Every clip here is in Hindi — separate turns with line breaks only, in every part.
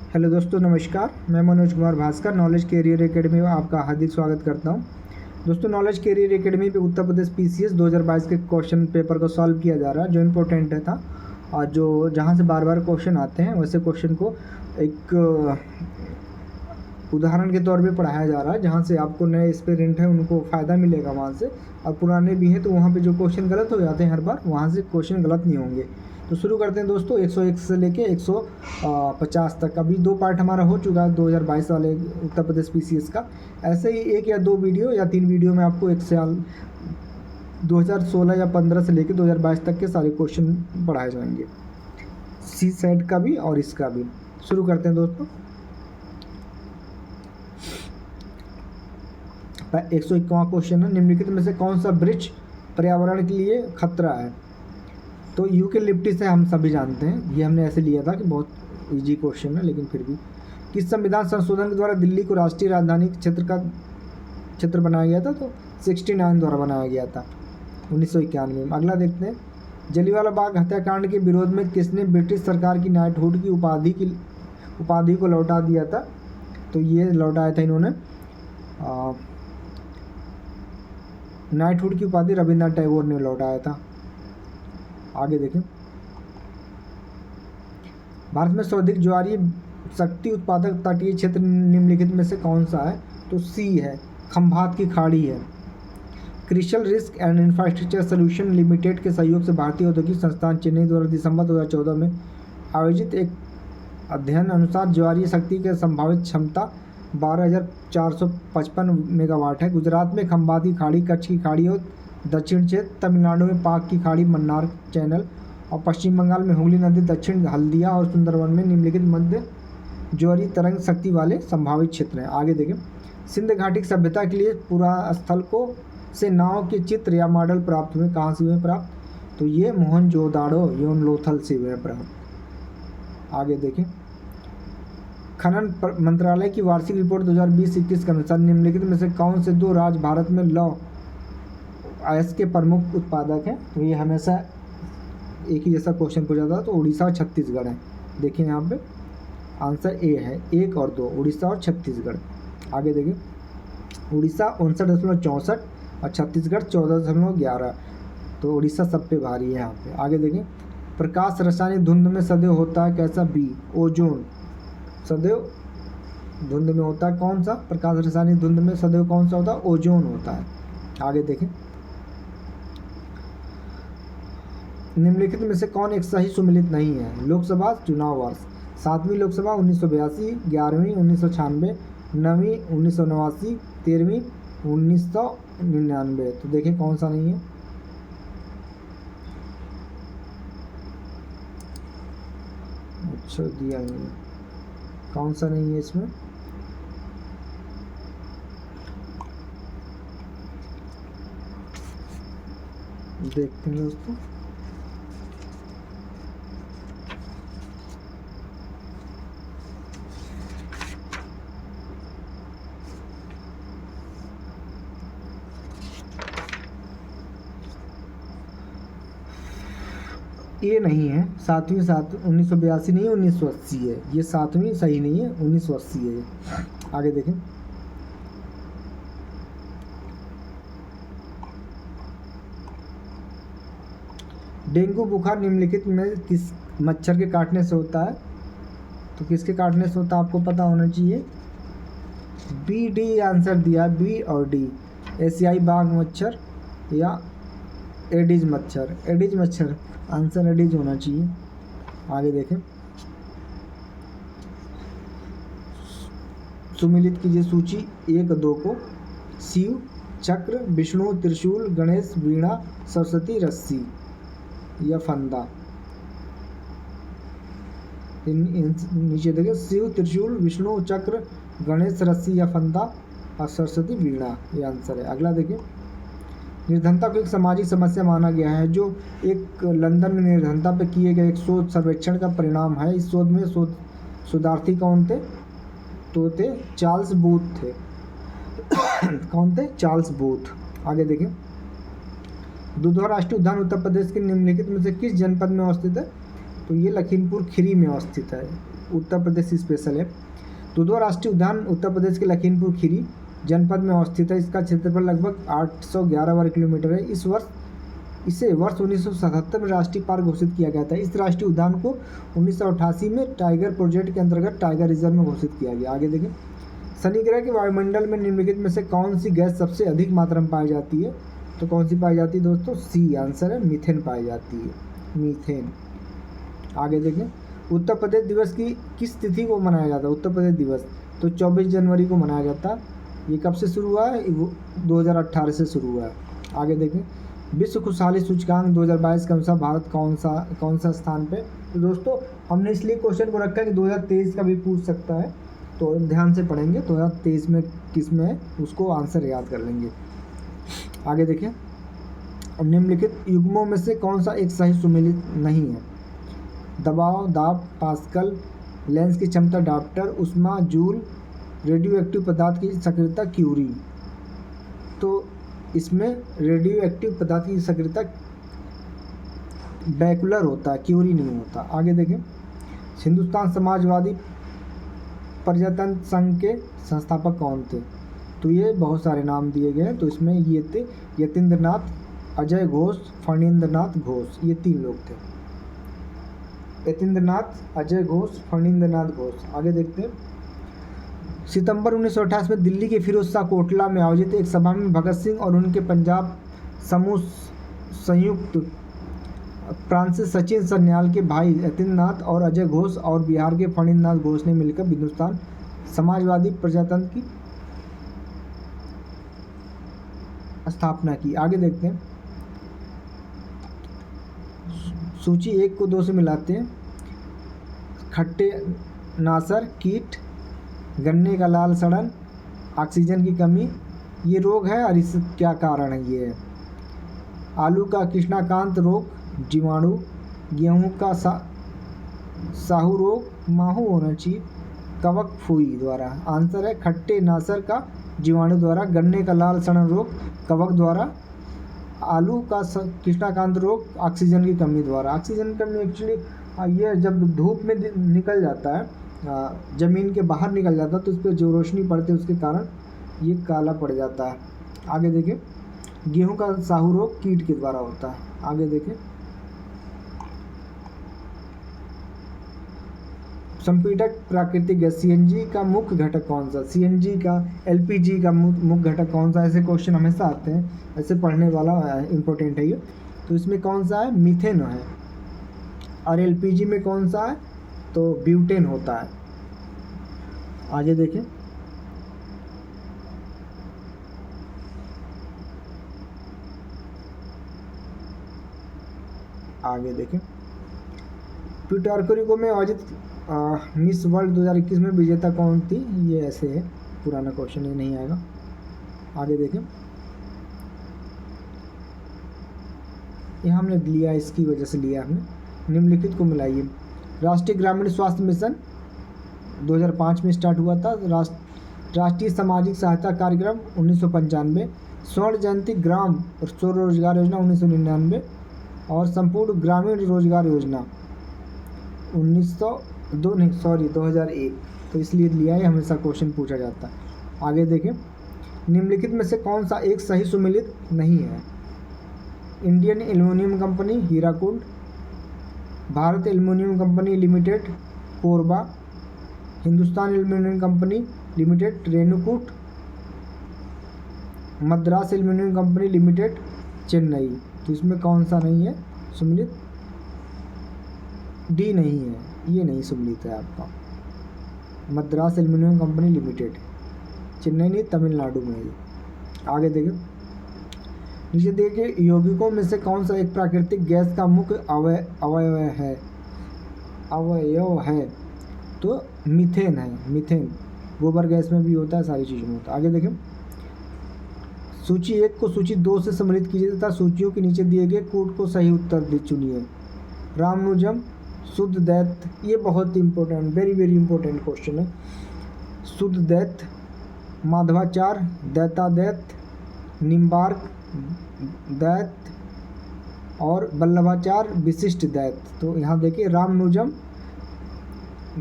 हेलो दोस्तों, नमस्कार। मैं Manoj Kumar Bhaskar knowledge career academy में आपका हार्दिक स्वागत करता हूं। दोस्तों, नॉलेज कैरियर एकेडमी पे उत्तर प्रदेश पीसीएस 2022 के क्वेश्चन पेपर को सॉल्व किया जा रहा है, जो इम्पोर्टेंट है था और जो जहां से बार बार क्वेश्चन आते हैं वैसे क्वेश्चन को एक उदाहरण के तौर पे पढ़ाया जा रहा है, जहाँ से आपको नए एस्पिरेंट हैं उनको फ़ायदा मिलेगा वहाँ से, और पुराने भी हैं तो वहाँ पे जो क्वेश्चन गलत हो जाते हैं हर बार, वहाँ से क्वेश्चन गलत नहीं होंगे। तो शुरू करते हैं दोस्तों 101 से लेके 150 तक। अभी 2 पार्ट हमारा हो चुका है 2022 वाले उत्तर प्रदेश पीसीएस का। ऐसे ही 1 या 2 वीडियो या 3 वीडियो में आपको एक साल 2016 या 15 से लेकर 2022 तक के सारे क्वेश्चन पढ़ाए जाएंगे, सी सेट का भी और इसका भी। शुरू करते हैं दोस्तों। 151वां क्वेश्चन है, निम्नलिखित में से कौन सा वृक्ष पर्यावरण के लिए खतरा है? तो यूकेलिप्टस है, हम सभी जानते हैं। ये हमने ऐसे लिया था कि बहुत इजी क्वेश्चन है, लेकिन फिर भी। किस संविधान संशोधन के द्वारा दिल्ली को राष्ट्रीय राजधानी क्षेत्र बनाया गया था? तो 69 द्वारा बनाया गया था 1991 में। अगला देखते हैं, जलियांवाला बाग हत्याकांड के विरोध में किसने ब्रिटिश सरकार की नाइटहुड की उपाधि को लौटा दिया था? तो ये लौटाया था इन्होंने, नाइटहुड की उपाधि रविन्द्रनाथ टैगोर ने लौटाया था। आगे देखें, भारत में सर्वाधिक ज्वारीय शक्ति उत्पादक तटीय क्षेत्र निम्नलिखित में से कौन सा है? तो सी है, खंभात की खाड़ी है। Crystal risk and infrastructure solution limited के सहयोग से भारतीय औद्योगिक संस्थान चेन्नई द्वारा दिसंबर 2014 में आयोजित एक अध्ययन अनुसार ज्वारीय शक्ति की संभावित क्षमता 12,455 मेगावाट है। गुजरात में खंभात की खाड़ी, कच्छ की खाड़ी और दक्षिण क्षेत्र, तमिलनाडु में पाक की खाड़ी, मन्नार चैनल और पश्चिम बंगाल में हुगली नदी, दक्षिण हल्दिया और सुंदरवन में निम्नलिखित मध्य ज्वारीय तरंग शक्ति वाले संभावित क्षेत्र हैं। आगे देखें, सिंध घाटी की सभ्यता के लिए पुरास्थल को से नाव के चित्र या मॉडल प्राप्त हुए। कहाँ से हुए प्राप्त? तो ये मोहनजोदाड़ो लोथल से हुए प्राप्त। आगे देखें, खनन मंत्रालय की वार्षिक रिपोर्ट 2020-21 के अनुसार निम्नलिखित में से कौन से 2 राज्य भारत में लौह अयस्क के प्रमुख उत्पादक हैं? तो ये हमेशा एक ही जैसा क्वेश्चन पूछा जाता है, तो उड़ीसा और छत्तीसगढ़ है। देखिए यहाँ पे आंसर ए है, 1 और 2, उड़ीसा और छत्तीसगढ़। आगे देखिए, उड़ीसा 59.64 और छत्तीसगढ़ 14.11, तो उड़ीसा सब पे भारी है यहाँ पे। आगे देखें, प्रकाश रासायनिक धुंध में सदैव होता है कैसा? B, ozone. सदैव धुंध में होता है कौन सा? प्रकाश रासायनिक धुंध में सदैव कौन सा होता है? ओजोन होता है। आगे देखें, निम्नलिखित में से कौन एक सही सुमेलित नहीं है? लोकसभा चुनाव वर्ष: 7वीं लोकसभा 1982, 11वीं 1996, 9वीं 1989, 13वीं 1999। तो देखें कौन सा नहीं है। अच्छा, दिया नहीं है, कौन सा नहीं है इसमें? देखते हैं दोस्तों, ये नहीं है। 1982 नहीं है, 1980 है। ये 7वीं सही नहीं है, 1980 है ये। आगे देखें, डेंगू बुखार निम्नलिखित में किस मच्छर के काटने से होता है? तो किसके काटने से होता है आपको पता होना चाहिए। बी, डी आंसर दिया, बी और डी, एशियाई बाघ मच्छर या एडिज मच्छर। एडिज मच्छर, आंसर एडिज होना चाहिए। आगे देखें, सुमिलित कीजिए सूची 1-2 को। शिव, चक्र, विष्णु, त्रिशूल, गणेश, वीणा, सरस्वती, रस्सी या फंदा। नीचे देखिए, शिव, त्रिशूल, विष्णु, चक्र, गणेश, रस्सी या फंदा और सरस्वती वीणा, ये आंसर है। अगला देखिए, निर्धनता को एक सामाजिक समस्या माना गया है, जो एक लंदन में निर्धनता पर किए गए एक शोध सर्वेक्षण का परिणाम है। इस शोध में शोधार्थी कौन थे? तो थे चार्ल्स बूथ थे। कौन थे? Charles booth. आगे देखें, दुधवा राष्ट्रीय उद्यान उत्तर प्रदेश के निम्नलिखित में से किस जनपद में अवस्थित है? तो ये लखीमपुर खीरी में अवस्थित है, उत्तर प्रदेश स्पेशल है। दुधवा राष्ट्रीय उद्यान उत्तर प्रदेश के लखीमपुर खीरी जनपद में अवस्थित है। इसका क्षेत्रफल लगभग 811 वर्ग किलोमीटर है। इसे वर्ष 1977 में राष्ट्रीय पार्क घोषित किया गया था। इस राष्ट्रीय उद्यान को 1988 में टाइगर प्रोजेक्ट के अंतर्गत टाइगर रिजर्व में घोषित किया गया। आगे देखें, शनि ग्रह के वायुमंडल में निम्नलिखित में से कौन सी गैस सबसे अधिक मात्रा में पाई जाती है? तो कौन सी पाई जाती है दोस्तों? सी आंसर है, मीथेन पाई जाती है, मीथेन। आगे देखें, उत्तर प्रदेश दिवस की किस तिथि को मनाया जाता है? उत्तर प्रदेश दिवस तो 24 जनवरी को मनाया जाता है। ये कब से शुरू हुआ है? 2018 से शुरू हुआ है। आगे देखें, विश्व खुशहाली सूचकांक 2022 के अनुसार भारत कौन सा स्थान पे? तो दोस्तों हमने इसलिए क्वेश्चन को रखा है कि 2023 का भी पूछ सकता है, तो ध्यान से पढ़ेंगे 2023 में किस में है उसको आंसर याद कर लेंगे। आगे देखें, निम्नलिखित युग्मों में से कौन सा एक सही सुमेलित नहीं है? दबाव, दाब, पास्कल, लेंस की क्षमता, डाप्टर, उष्मा, जूल, रेडियो एक्टिव पदार्थ की सक्रियता, क्यूरी। तो इसमें रेडियो एक्टिव पदार्थ की सक्रियता बैकुलर होता है, क्यूरी नहीं होता। आगे देखें, हिंदुस्तान समाजवादी प्रजातंत्र संघ के संस्थापक कौन थे? तो ये बहुत सारे नाम दिए गए हैं, तो इसमें ये थे यतीन्द्रनाथ, अजय घोष, फणींद्रनाथ घोष, ये 3 लोग थे। यतीन्द्रनाथ, अजय घोष, फणींद्रनाथ घोष। आगे देखते हैं, सितंबर 1928 में दिल्ली के फिरोज शाह कोटला में आयोजित एक सभा में भगत सिंह और उनके पंजाब समूह संयुक्त फ्रांसिस सचिन सन्याल के भाई यतीन्द्रनाथ और अजय घोष और बिहार के फणींद्रनाथ घोष ने मिलकर हिंदुस्तान समाजवादी प्रजातंत्र की स्थापना की। आगे देखते हैं, सूची 1 को 2 से मिलाते हैं। खट्टे नासर, कीट, गन्ने का लाल सड़न, ऑक्सीजन की कमी, ये रोग है और इसका क्या कारण है? ये है आलू का कृष्णाकांत रोग, जीवाणु, गेहूं का साहू रोग, माहू होना चाहिए, कवक फुई द्वारा। आंसर है खट्टे नासर का जीवाणु द्वारा, गन्ने का लाल सड़न रोग कवक द्वारा, आलू का कृष्णाकांत रोग ऑक्सीजन की कमी द्वारा। ऑक्सीजन की कमी एक्चुअली ये जब धूप में निकल जाता है, ज़मीन के बाहर निकल जाता है, तो उस पर जो रोशनी पड़ती है उसके कारण ये काला पड़ जाता है। आगे देखें, गेहूं का साहू रोग कीट के द्वारा होता है। आगे देखें, संपीड़क प्राकृतिक गैस सीएनजी का मुख्य घटक कौन सा? सीएनजी का, एलपीजी का मुख्य घटक कौन सा? ऐसे क्वेश्चन हमेशा आते हैं, ऐसे पढ़ने वाला इम्पोर्टेंट है ये। तो इसमें कौन सा है? मीथेन है। और एलपीजी में कौन सा है? तो ब्यूटेन होता है। आगे देखें, प्यूटार्को में आयोजित मिस वर्ल्ड 2021 में विजेता कौन थी? ये ऐसे है, पुराना क्वेश्चन, ये नहीं आएगा। आगे देखें, ये हमने लिया, इसकी वजह से लिया हमने। निम्नलिखित को मिलाइए। राष्ट्रीय ग्रामीण स्वास्थ्य मिशन 2005 में स्टार्ट हुआ था। राष्ट्रीय सामाजिक सहायता कार्यक्रम 1995, स्वर्ण जयंती ग्राम स्वरोजगार योजना 1999 और संपूर्ण ग्रामीण रोजगार योजना 2001। तो इसलिए लिया है, हमेशा क्वेश्चन पूछा जाता है। आगे देखें, निम्नलिखित में से कौन सा एक सही सुमेलित नहीं है? Indian aluminium company Hirakud, Bharat aluminium company limited Korba, Hindustan aluminium company limited Renukoot, Madras aluminium company limited Chennai. तो इसमें कौन सा नहीं है सुमेलित? डी नहीं है, ये नहीं सुमेलित है आपका। Madras aluminium company limited, Chennai नहीं, तमिलनाडु में है। आगे देखें, नीचे देखिए, यौगिकों में से कौन सा एक प्राकृतिक गैस का मुख्य अवयव है? तो मीथेन है। मीथेन गोबर गैस में भी होता है, सारी चीज़ों में होता है। आगे देखें, सूची 1 को सूची 2 से सम्मिलित कीजिए तथा सूचियों के नीचे दिए गए कूट को सही उत्तर चुनिए। रामानुजम, शुद्ध दैत्य, ये बहुत इंपॉर्टेंट, वेरी इंपॉर्टेंट क्वेश्चन है। शुद्ध दैत्य, माधवाचार्य, दैतादैत्य, निम्बार्क दैत्य, और वल्लभाचार्य विशिष्ट दैत्य। तो यहाँ देखिए रामानुजम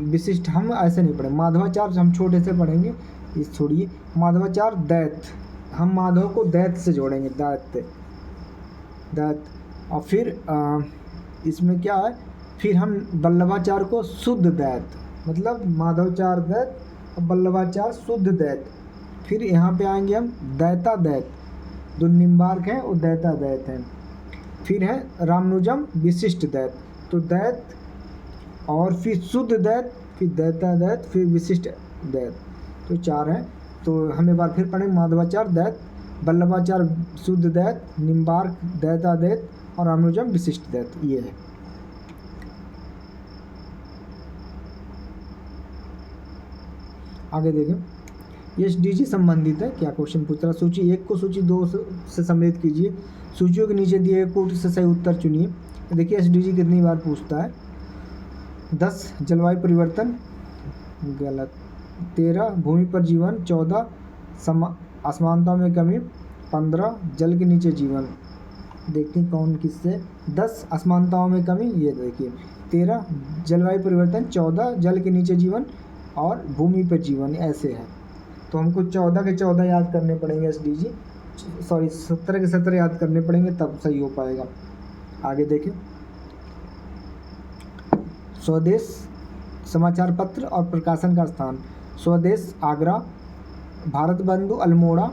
विशिष्ट हम ऐसे नहीं पढ़ेंगे, माधवाचार्य हम छोटे से पढ़ेंगे, इस छोड़िए माधवाचार्य दैत्य, हम माधव को दैत्य से जोड़ेंगे, दैत्य दैत्य। और फिर इसमें क्या है, फिर हम वल्लभाचार्य को शुद्ध दैत्य, मतलब माधवाचार्य दैत्य और वल्लभाचार्य शुद्ध दैत्य। फिर यहाँ पे आएंगे हम दैता दैत्य, जो निम्बार्क है वो दैता दैत्य है। फिर है रामानुजम विशिष्ट दैत्य, तो दैत्य और फिर शुद्ध दैत्य, फिर दैता दैत्य, फिर विशिष्ट दैत्य, तो 4 हैं। तो हम एक बार फिर पढ़ेंगे, माधवाचार्य दैत्य, वल्लभाचार्य शुद्ध दैत्य, निम्बार्क दैता दैत्य और रामानुजम विशिष्ट दैत्य, ये है। आगे देखें, ये SDG संबंधित है, क्या क्वेश्चन पूछ रहा है। सूची 1 को सूची 2 से सम्मिलित कीजिए, सूचियों के नीचे दिए गए कोट से सही उत्तर चुनिए। देखिए SDG कितनी बार पूछता है, 10 जलवायु परिवर्तन गलत, 13 भूमि पर जीवन, 14 असमानता में कमी, 15 जल के नीचे जीवन। देखते हैं कौन किससे, 10 असमानताओं में कमी, ये देखिए 13 जलवायु परिवर्तन, 14 जल के नीचे जीवन और भूमि पर जीवन, ऐसे है। तो हमको 14 के 14 याद करने पड़ेंगे SDG, सॉरी 17 के 17 याद करने पड़ेंगे, तब सही हो पाएगा। आगे देखें, स्वदेश समाचार पत्र और प्रकाशन का स्थान, स्वदेश आगरा, भारत बंधु अल्मोड़ा,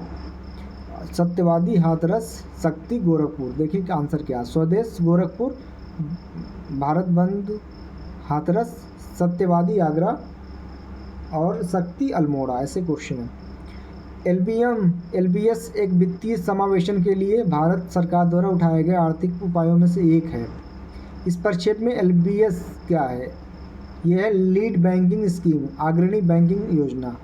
सत्यवादी हाथरस, शक्ति गोरखपुर। देखिए क्या आंसर क्या है, स्वदेश गोरखपुर, भारत बंधु हाथरस, सत्यवादी आगरा और शक्ति अल्मोड़ा, ऐसे क्वेश्चन है। LBS एक वित्तीय समावेशन के लिए भारत सरकार द्वारा उठाए गए आर्थिक उपायों में से एक है। इस परिक्षेप में LBS क्या है, यह है लीड बैंकिंग स्कीम, अग्रणी बैंकिंग योजना।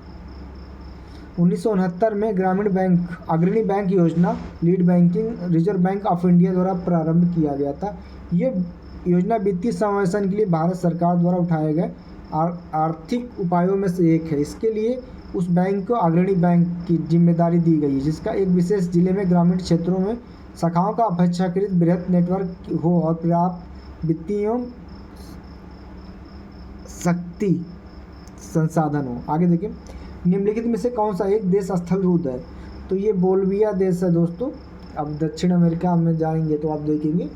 1969 में ग्रामीण बैंक अग्रणी बैंक योजना, lead banking reserve bank of India द्वारा प्रारंभ किया गया था। ये योजना वित्तीय समावेशन के लिए भारत सरकार द्वारा उठाए गए आर्थिक उपायों में से एक है। इसके लिए उस बैंक को अग्रणी बैंक की जिम्मेदारी दी गई है, जिसका एक विशेष जिले में ग्रामीण क्षेत्रों में शाखाओं का अपेक्षाकृत बृहत नेटवर्क हो और पर्याप्त वित्तीय शक्ति संसाधन हो। आगे देखिए, निम्नलिखित में से कौन सा एक देश स्थल रुद्ध है, तो ये बोल्विया देश है दोस्तों। अब दक्षिण अमेरिका में जाएंगे तो आप देखेंगे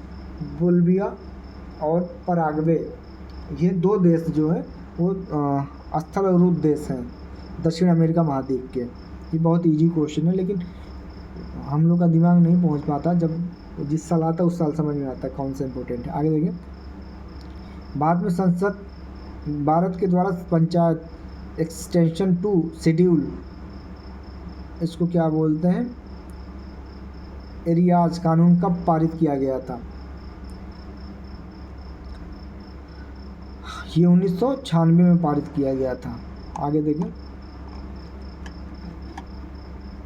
बोल्विया और पराग्वे, ये 2 देश जो है वो स्थल रुद्ध देश हैं दक्षिण अमेरिका महाद्वीप के। ये बहुत इजी क्वेश्चन है, लेकिन हम लोग का दिमाग नहीं पहुंच पाता, जब जिस साल आता उस साल समझ में आता कौन सा इम्पोर्टेंट है। आगे देखिए, बाद में संसद भारत के द्वारा पंचायत एक्सटेंशन 2 शेड्यूल, इसको क्या बोलते हैं, एरियाज कानून कब पारित किया गया था, ये 1996 में पारित किया गया था। आगे देखें,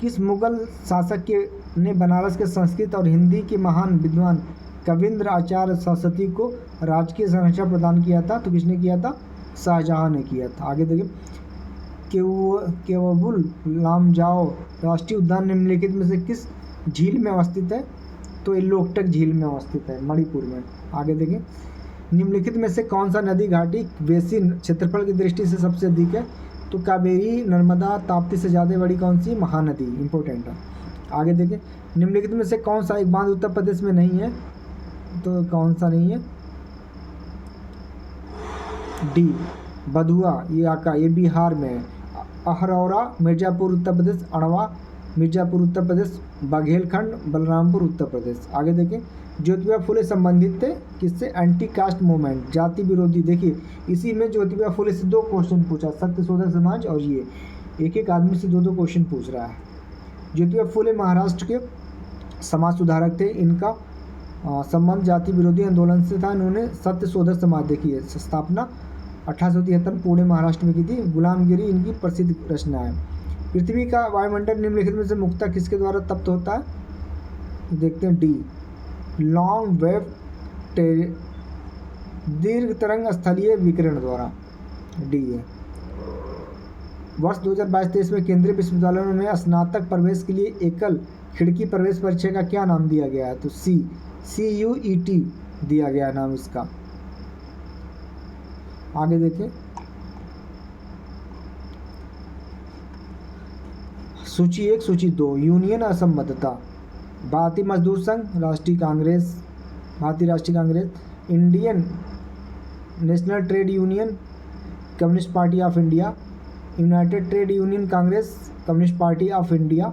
किस मुगल शासक के ने बनारस के संस्कृत और हिंदी के महान विद्वान कविंद्र आचार्य सरस्वती को राजकीय संरक्षण प्रदान किया था, तो किसने किया था, शाहजहां ने किया था। आगे देखिए, केवबुल लामजाओ राष्ट्रीय उद्यान निम्नलिखित में से किस झील में अवस्थित है, तो ये लोकटक झील में अवस्थित है, मणिपुर में। आगे देखें, निम्नलिखित में से कौन सा नदी घाटी बेसिन क्षेत्रफल की दृष्टि से सबसे अधिक है, तो कावेरी नर्मदा ताप्ती से ज़्यादा बड़ी कौन सी, महानदी, इंपॉर्टेंट है। आगे देखें, निम्नलिखित में से कौन सा एक बांध उत्तर प्रदेश में नहीं है, तो कौन सा नहीं है, डी बधुआ, ये बिहार में है। अहरौरा मिर्ज़ापुर उत्तर प्रदेश, अड़वा मिर्ज़ापुर उत्तर प्रदेश, बघेलखंड बलरामपुर उत्तर प्रदेश। आगे देखें, ज्योतिबा फुले संबंधित थे किससे, एंटी कास्ट मूवमेंट, जाति विरोधी। देखिए इसी में ज्योतिबा फुले से 2 क्वेश्चन पूछा, सत्यशोधक समाज और ये एक आदमी से 2 क्वेश्चन पूछ रहा है। ज्योतिबा फुले महाराष्ट्र के समाज सुधारक थे, इनका संबंध जाति विरोधी आंदोलन से था। इन्होंने सत्यशोधक समाज देखिए स्थापना 1873 पुणे महाराष्ट्र में की थी। गुलामगिरी इनकी प्रसिद्ध रचना है। पृथ्वी का वायुमंडल निम्नलिखित में से मुख्यतः किसके द्वारा तप्त होता है, देखते हैं, डी लॉन्ग वेव दीर्घ तरंग स्थलीय विकिरण द्वारा, डी है। वर्ष 2022-23 में केंद्रीय विश्वविद्यालयों में स्नातक प्रवेश के लिए एकल खिड़की प्रवेश परीक्षा का क्या नाम दिया गया है, तो सी CUET दिया गया नाम इसका। आगे देखें, सूची 1, सूची 2, यूनियन असंबद्धता। भारतीय मजदूर संघ, राष्ट्रीय कांग्रेस, भारतीय Rashtriya Congress, Indian National Trade union, communist Party of India, United trade Union Congress, communist Party of India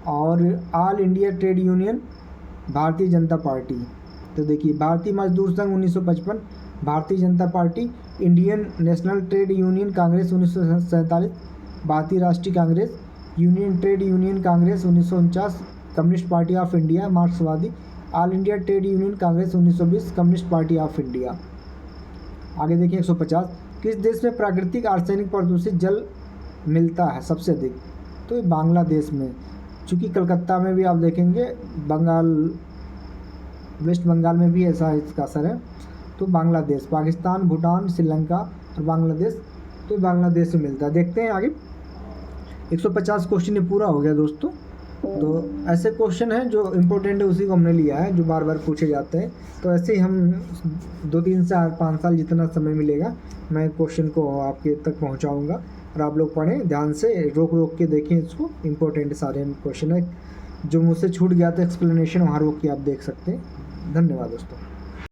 और ऑल इंडिया ट्रेड यूनियन, भारतीय जनता पार्टी। तो देखिए, भारतीय मजदूर संघ 1955, Bharatiya Janata Party, Indian National Trade Union Congress 1947, Bharatiya Rashtriya Congress, Union Trade Union Congress 1949, Communist Party of India Marxwadi, All India Trade Union Congress 1920, Communist Party of India. आगे देखिए 150, किस देश में प्राकृतिक आर्सेनिक प्रदूषित जल मिलता है सबसे अधिक? तो ये बांग्लादेश में, चूँकि कलकत्ता में भी आप देखेंगे, बंगाल, वेस्ट बंगाल में भी ऐसा इसका असर है। तो बांग्लादेश, पाकिस्तान, भूटान, श्रीलंका और बांग्लादेश, तो बांग्लादेश में मिलता है। देखते हैं आगे। 150 क्वेश्चन ये पूरा हो गया दोस्तों। तो ऐसे क्वेश्चन हैं जो इम्पोर्टेंट है, उसी को हमने लिया है, जो बार बार पूछे जाते हैं। तो ऐसे ही हम 2-3 साल 5 साल जितना समय मिलेगा, मैं क्वेश्चन को आपके तक पहुंचाऊंगा और आप लोग पढ़ें ध्यान से, रोक रोक के देखें इसको। इम्पोर्टेंट सारे क्वेश्चन है, जो मुझसे छूट गया था एक्सप्लेनेशन, वहाँ रोक के आप देख सकते हैं। धन्यवाद दोस्तों।